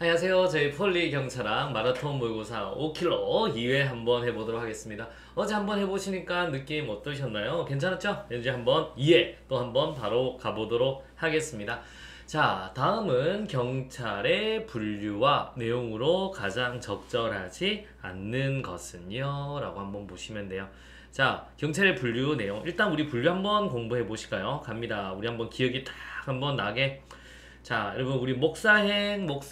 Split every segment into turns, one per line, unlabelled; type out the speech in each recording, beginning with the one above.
안녕하세요. 저희 폴리 경차랑 마라톤 모의고사 5km 2회 한번 해보도록 하겠습니다. 어제 한번 해보시니까 느낌 어떠셨나요? 괜찮았죠? 이제 한번 2회 또 한번 바로 가보도록 하겠습니다. 자, 다음은 경찰의 분류와 내용으로 가장 적절하지 않는 것은요? 라고 한번 보시면 돼요. 자, 경찰의 분류 내용. 일단 우리 분류 한번 공부해 보실까요? 갑니다. 우리 한번 기억이 딱 한번 나게. 자, 여러분 우리 목사행입니다.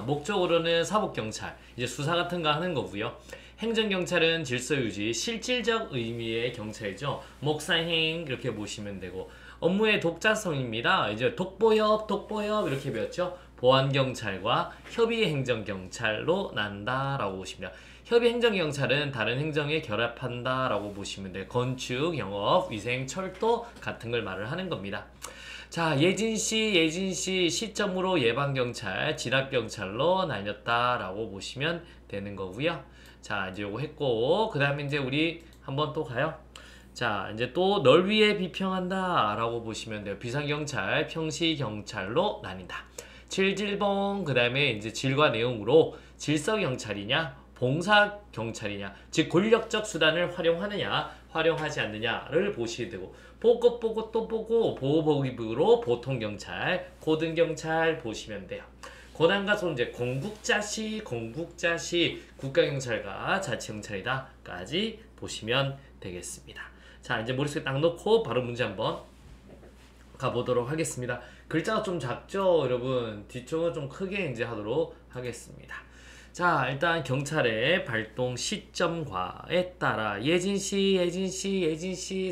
목적으로는 사법경찰, 이제 수사 같은 거 하는 거고요. 행정경찰은 질서유지, 실질적 의미의 경찰이죠. 목사행 이렇게 보시면 되고, 업무의 독자성입니다. 이제 독보협 이렇게 배웠죠. 보안경찰과 협의행정경찰로 난다라고 보시면 돼요. 협의행정경찰은 다른 행정에 결합한다라고 보시면 돼요. 건축, 영업, 위생, 철도 같은 걸 말을 하는 겁니다. 자, 예진시 시점으로 예방경찰, 진압경찰로 나뉘었다라고 보시면 되는 거고요. 자, 이제 요거 했고, 그 다음에 이제 우리 한번 또 가요. 자, 이제 또 널 위해 비평한다 라고 보시면 돼요. 비상경찰, 평시경찰로 나뉜다. 질질봉, 그 다음에 이제 질과 내용으로 질서경찰이냐, 봉사경찰이냐, 즉 권력적 수단을 활용하느냐, 활용하지 않느냐를 보시게 되고, 보고 또 보고 보호복입으로 보통경찰, 고등경찰 보시면 돼요. 고난과 손재, 공국자시, 국가경찰과 자치경찰이다까지 보시면 되겠습니다. 자, 이제 머릿속에 딱 넣고 바로 문제 한번 가보도록 하겠습니다. 글자가 좀 작죠, 여러분? 뒤쪽은 좀 크게 이제 하도록 하겠습니다. 자, 일단 경찰의 발동 시점과에 따라 예진시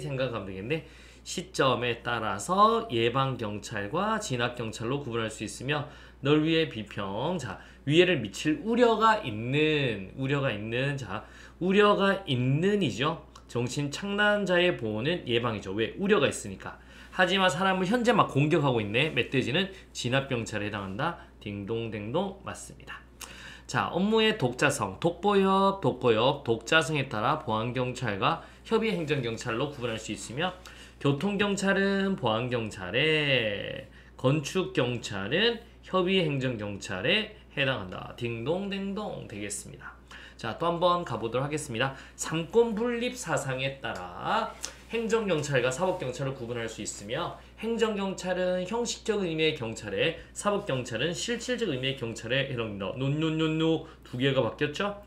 생각하면 되겠네. 시점에 따라서 예방경찰과 진압경찰로 구분할 수 있으며, 널 위해 비평. 자, 위해를 미칠 우려가 있는, 자, 우려가 있는이죠. 정신 착란자의 보호는 예방이죠. 왜? 우려가 있으니까. 하지만 사람을 현재 막 공격하고 있네. 멧돼지는 진압경찰에 해당한다. 딩동댕동 맞습니다. 자, 업무의 독자성, 독보협, 독자성에 따라 보안경찰과 협의행정경찰로 구분할 수 있으며, 교통경찰은 보안경찰에, 건축경찰은 협의행정경찰에 해당한다. 딩동댕동 되겠습니다. 자, 또 한번 가보도록 하겠습니다. 삼권분립 사상에 따라 행정경찰과 사법경찰을 구분할 수 있으며, 행정경찰은 형식적 의미의 경찰에, 사법경찰은 실질적 의미의 경찰에 해당된다. 노 두 개가 바뀌었죠?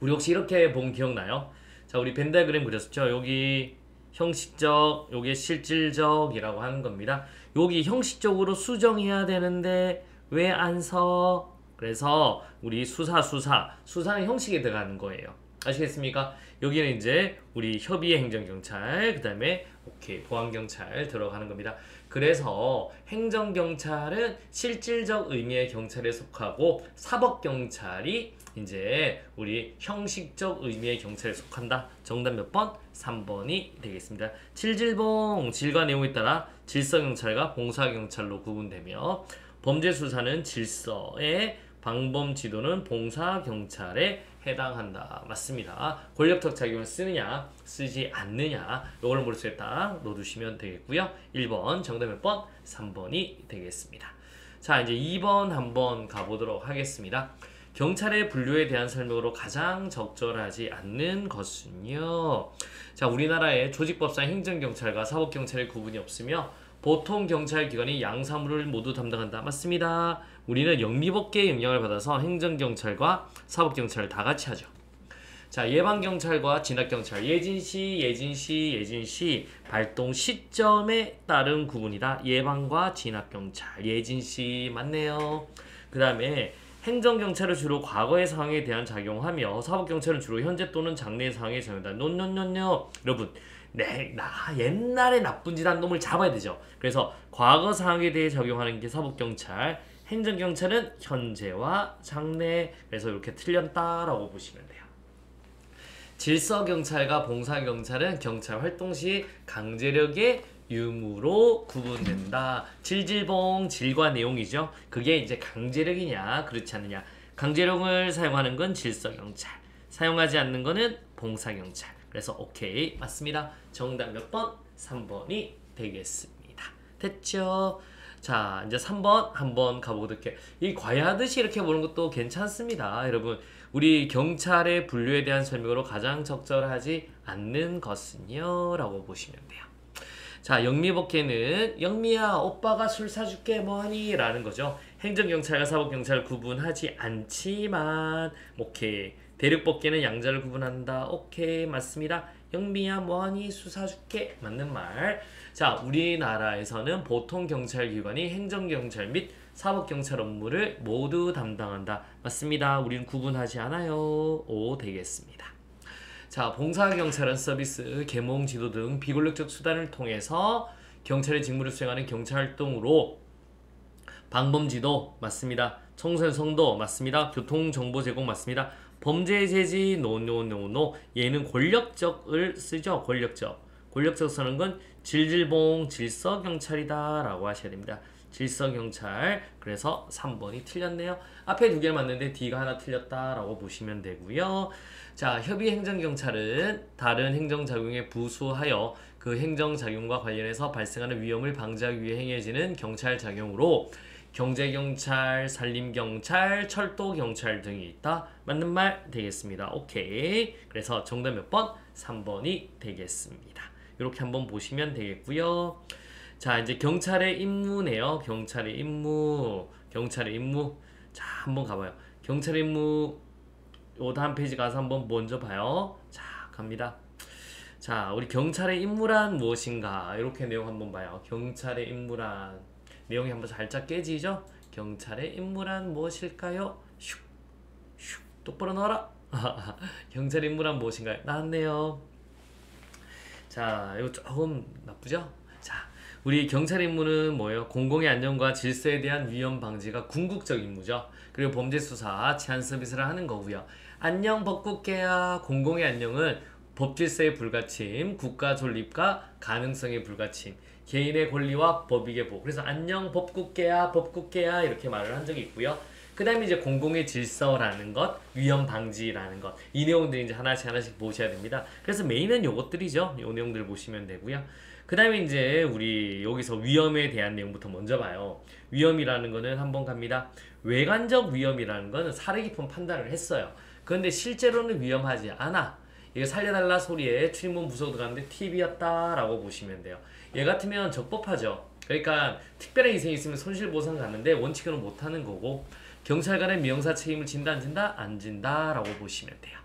우리 혹시 이렇게 본 기억나요? 자, 우리 벤 다이그램 그렸었죠? 여기 형식적, 요게 실질적이라고 하는 겁니다. 여기 형식적으로 수정해야 되는데 왜 안 서? 그래서 우리 수사는 형식에 들어가는 거예요. 아시겠습니까? 여기는 이제 우리 협의의 행정경찰, 그 다음에 오케이 보안경찰 들어가는 겁니다. 그래서 행정경찰은 실질적 의미의 경찰에 속하고, 사법경찰이 이제 우리 형식적 의미의 경찰에 속한다. 정답 몇 번? 3번이 되겠습니다. 질질봉, 질과 내용에 따라 질서경찰과 봉사경찰로 구분되며, 범죄수사는 질서에, 방범지도는 봉사경찰에 해당한다. 맞습니다. 권력적 작용을 쓰느냐 쓰지 않느냐, 요걸 머릿속에 딱 넣어두시면 되겠고요. 1번 정답 몇 번? 3번이 되겠습니다. 자, 이제 2번 한번 가보도록 하겠습니다. 경찰의 분류에 대한 설명으로 가장 적절하지 않는 것은요. 자, 우리나라의 조직법상 행정경찰과 사법경찰의 구분이 없으며, 보통 경찰기관이 양사무를 모두 담당한다. 맞습니다. 우리는 영미법계의 영향을 받아서 행정경찰과 사법경찰을 다 같이 하죠. 자, 예방경찰과 진압경찰, 예진시 발동 시점에 따른 구분이다. 예방과 진압경찰, 예진시 맞네요. 그 다음에 행정경찰은 주로 과거의 상황에 대한 작용하며, 사법경찰은 주로 현재 또는 장래의 상황에 적용한다. 노 여러분, 옛날에 나쁜 짓 한 놈을 잡아야 되죠. 그래서 과거 상황에 대해 적용하는 게 사법경찰, 행정경찰은 현재와 장래, 그래서 이렇게 틀렸다라고 보시면 돼요. 질서경찰과 봉사경찰은 경찰 활동 시 강제력의 유무로 구분된다. 질질봉, 질과 내용이죠. 그게 이제 강제력이냐 그렇지 않느냐. 강제력을 사용하는 건 질서경찰, 사용하지 않는 거는 봉사경찰. 그래서 오케이 맞습니다. 정답 몇 번? 3번이 되겠습니다. 됐죠? 자, 이제 3번 한번 가보도록 할게요. 이 과외하듯이 이렇게 보는 것도 괜찮습니다. 여러분, 우리 경찰의 분류에 대한 설명으로 가장 적절하지 않는 것은요? 라고 보시면 돼요. 자, 영미법계는 영미야, 오빠가 술 사줄게 뭐하니? 라는 거죠. 행정경찰과 사법경찰을 구분하지 않지만 오케이. 대륙법계는 양자를 구분한다. 오케이, 맞습니다. 영미야, 뭐하니? 술 사줄게. 맞는 말. 자, 우리나라에서는 보통 경찰기관이 행정경찰 및 사법경찰 업무를 모두 담당한다. 맞습니다. 우리는 구분하지 않아요. 오 되겠습니다. 자, 봉사경찰은 서비스, 계몽, 지도 등 비권력적 수단을 통해서 경찰의 직무를 수행하는 경찰활동으로 방범지도 맞습니다. 청소년 성도 맞습니다. 교통정보 제공 맞습니다. 범죄 제지 노노노노 얘는 권력적을 쓰죠. 권력적 쓰는 건 질질봉 질서경찰이다 라고 하셔야 됩니다. 질서경찰. 그래서 3번이 틀렸네요. 앞에 두 개 맞는데 D가 하나 틀렸다 라고 보시면 되고요. 자, 협의행정경찰은 다른 행정작용에 부수하여 그 행정작용과 관련해서 발생하는 위험을 방지하기 위해 행해지는 경찰작용으로 경제경찰, 산림경찰, 철도경찰 등이 있다. 맞는 말 되겠습니다. 오케이. 그래서 정답 몇 번? 3번이 되겠습니다. 이렇게 한번 보시면 되겠고요. 자, 이제 경찰의 임무네요. 경찰의 임무. 자, 한번 가봐요. 경찰의 임무 요 다음 페이지 가서 한번 먼저 봐요. 자, 갑니다. 자, 우리 경찰의 임무란 무엇인가? 이렇게 내용 한번 봐요. 경찰의 임무란 내용이 한번 살짝 깨지죠? 경찰의 임무란 무엇일까요? 슉, 슉, 똑바로 넣어라. 경찰의 임무란 무엇인가요? 나왔네요. 자, 이거 조금 나쁘죠? 자, 우리 경찰의 임무는 뭐예요? 공공의 안녕과 질서에 대한 위험 방지가 궁극적 임무죠. 그리고 범죄 수사, 치안 서비스를 하는 거고요. 안녕 법국계야. 공공의 안녕은 법질서의 불가침, 국가 존립과 가능성의 불가침, 개인의 권리와 법익의 보호. 그래서 안녕 법국계야, 법국계야 이렇게 말을 한 적이 있고요. 그 다음에 이제 공공의 질서라는 것, 위험 방지라는 것, 이 내용들 이제 하나씩 보셔야 됩니다. 그래서 메인은 요것들이죠. 요 내용들 보시면 되고요. 그 다음에 이제 우리 여기서 위험에 대한 내용부터 먼저 봐요. 위험이라는 거는 한번 갑니다. 외관적 위험이라는 거는 사려 깊은 판단을 했어요. 그런데 실제로는 위험하지 않아. 이거 살려달라 소리에 출입문 부서도 가는데 팁이었다 라고 보시면 돼요. 얘 같으면 적법하죠. 그러니까 특별한 희생이 있으면 손실보상 가는데 원칙으로 못하는 거고, 경찰관의 미용사 책임을 진다 안 진다? 안 진다 라고 보시면 돼요.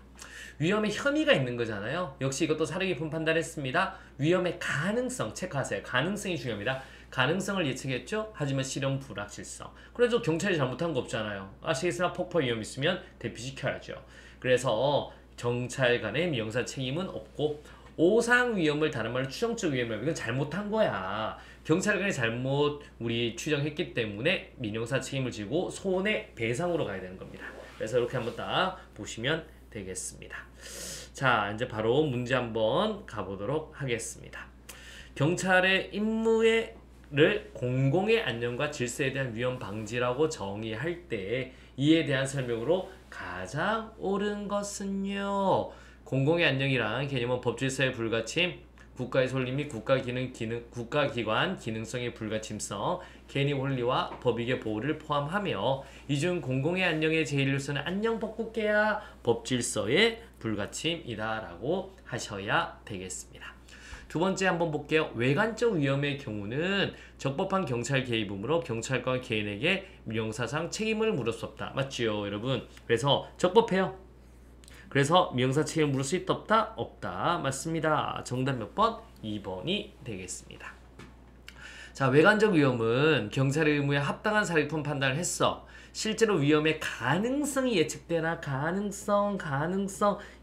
위험의 혐의가 있는 거잖아요. 역시 이것도 사려 깊은 판단했습니다. 위험의 가능성 체크하세요. 가능성이 중요합니다. 가능성을 예측했죠. 하지만 실현 불확실성. 그래도 경찰이 잘못한 거 없잖아요. 아시겠으나 폭파 위험 있으면 대피시켜야죠. 그래서 경찰관의 미용사 책임은 없고, 오상 위험을 다른 말로 추정적 위험을, 이건 잘못한 거야. 경찰관이 잘못 우리 추정했기 때문에 민형사 책임을 지고 손해배상으로 가야 되는 겁니다. 그래서 이렇게 한번 딱 보시면 되겠습니다. 자, 이제 바로 문제 한번 가보도록 하겠습니다. 경찰의 임무를 공공의 안녕과 질서에 대한 위험 방지라고 정의할 때 이에 대한 설명으로 가장 옳은 것은요, 공공의 안녕이란 개념은 법질서의 불가침, 국가의 설립 및 국가기관 기능성의 불가침성, 개인의 권리와 법익의 보호를 포함하며, 이중 공공의 안녕의 제1요소는 안녕법국계야 법질서의 불가침이다 라고 하셔야 되겠습니다. 두 번째 한번 볼게요. 외관적 위험의 경우는 적법한 경찰 개입으로 경찰관 개인에게 민형사상 책임을 물을 수 없다. 맞죠 여러분? 그래서 적법해요. 그래서 미용사 책임을 물을 수 있다 없다? 없다. 맞습니다. 정답 몇 번? 2번이 되겠습니다. 자, 외관적 위험은 경찰의 의무에 합당한 사려 깊은 판단을 했어. 실제로 위험의 가능성이 예측되나? 가능성.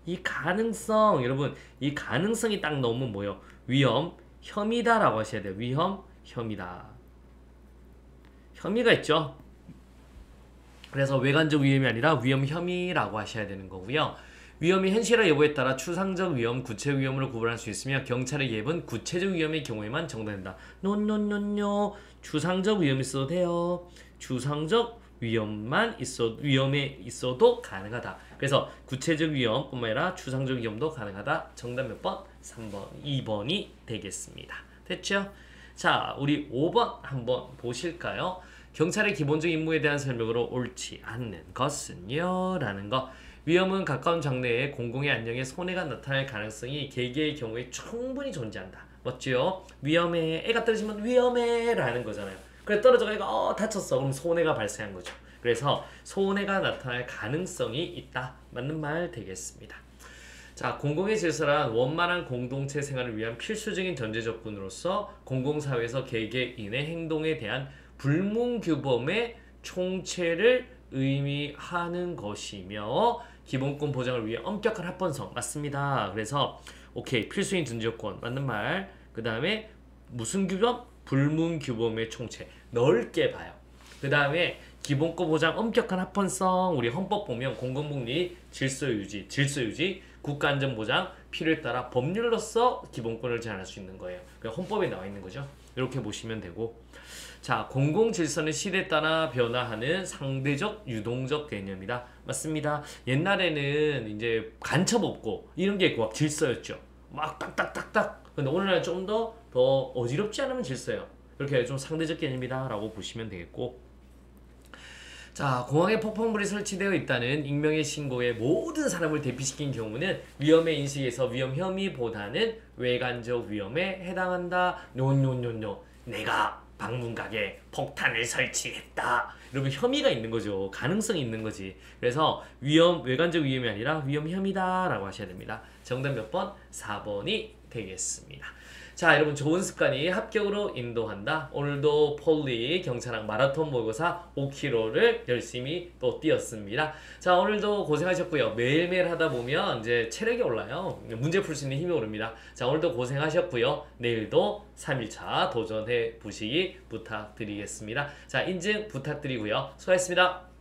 이 가능성. 여러분, 이 가능성이 딱 넣으면 뭐예요? 위험, 혐의다 라고 하셔야 돼요. 위험, 혐의다. 혐의가 있죠. 그래서 외관적 위험이 아니라 위험 혐의라고 하셔야 되는 거고요. 위험이 현실화 여부에 따라 추상적 위험, 구체적 위험으로 구분할 수 있으며 경찰의 개입은 구체적 위험의 경우에만 정당된다. 노노노노. 추상적 위험이 있어도 돼요. 추상적 위험만 위험에 있어도 가능하다. 그래서 구체적 위험뿐만 아니라 추상적 위험도 가능하다. 정답 몇 번? 3번, 2번이 되겠습니다. 됐죠? 자, 우리 5번 한번 보실까요? 경찰의 기본적인 임무에 대한 설명으로 옳지 않는 것은요? 라는 거. 위험은 가까운 장래에 공공의 안녕에 손해가 나타날 가능성이 개개의 경우에 충분히 존재한다. 맞죠? 위험해. 애가 떨어지면 위험해 라는 거잖아요. 그래 떨어져가 애가 다쳤어. 그럼 손해가 발생한 거죠. 그래서 손해가 나타날 가능성이 있다. 맞는 말 되겠습니다. 자, 공공의 질서란 원만한 공동체 생활을 위한 필수적인 전제 조건으로서 공공사회에서 개개인의 행동에 대한 불문규범의 총체를 의미하는 것이며 기본권 보장을 위해 엄격한 합헌성 맞습니다. 그래서 오케이 필수인 전제 조건 맞는 말. 그 다음에 무슨 규범? 불문규범의 총체 넓게 봐요. 그 다음에 기본권 보장 엄격한 합헌성 우리 헌법 보면 공공복리 질서유지 국가안전보장 필요에 따라 법률로서 기본권을 제한할 수 있는 거예요. 그러니까 헌법에 나와 있는 거죠. 이렇게 보시면 되고 자 공공질서는 시대에 따라 변화하는 상대적 유동적 개념이다. 맞습니다. 옛날에는 이제 간첩 없고 이런 게 막 질서였죠. 막 딱딱딱딱. 근데 오늘날은 좀 더 어지럽지 않으면 질서예요. 이렇게 좀 상대적 개념이다 라고 보시면 되겠고 자, 공항에 폭풍물이 설치되어 있다는 익명의 신고에 모든 사람을 대피시킨 경우는 위험의 인식에서 위험 혐의보다는 외관적 위험에 해당한다. 노노노노. 내가 방문각에 폭탄을 설치했다. 이러면 혐의가 있는 거죠. 가능성이 있는 거지. 그래서 외관적 위험이 아니라 위험 혐의다 라고 하셔야 됩니다. 정답 몇 번? 4번이 되겠습니다. 자, 여러분 좋은 습관이 합격으로 인도한다. 오늘도 폴리 경찰학 마라톤 모의고사 5km를 열심히 또 뛰었습니다. 자, 오늘도 고생하셨고요. 매일매일 하다 보면 이제 체력이 올라요. 문제 풀 수 있는 힘이 오릅니다. 자, 오늘도 고생하셨고요. 내일도 3일차 도전해 보시기 부탁드리겠습니다. 자, 인증 부탁드리고요. 수고하셨습니다.